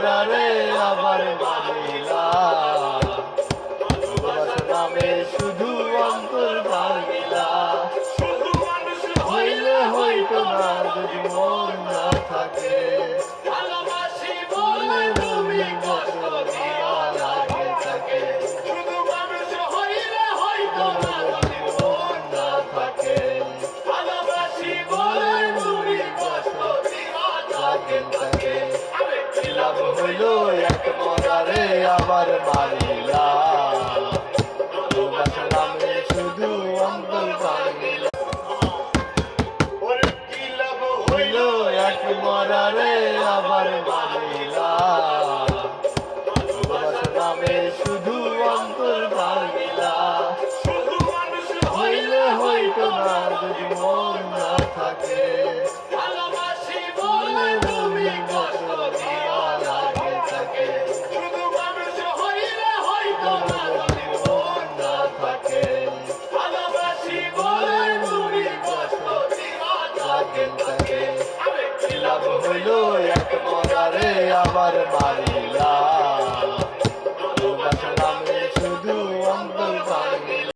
মরারে আবার মানিলা ভালোবাসা নামে শুধু অন্তর ভাঙিলা হইলে হইতো না যদি মন না থাকে ভালোবাসি বলে তুমি কত দিয়া লাগে থাকে শুধু মানুষ হইলে হইতো না যদি মন না থাকে ভালোবাসি বলে তুমি কত দিয়া লাগে থাকে লাভ হইল এক মরারে আবার মারিলা ভালোবাসা নামে শুধু অন্তর ভাঙিলা হইল এক মরারে আবার মারিলা ভালোবাসা নামে শুধু অন্তর ভাঙিলা হইলে হইতো না যদি মন না থাকে ভালোবাসি বলে তুমি কষ্ট দিয়া লাগে থাকে শুধু মানুষ হইলে হইতো না যদি মন না থাকে ভালোবাসি বলে তুমি কষ্ট দিয়া লাগে থাকে লাভ হইল এক মরারে আবার মারি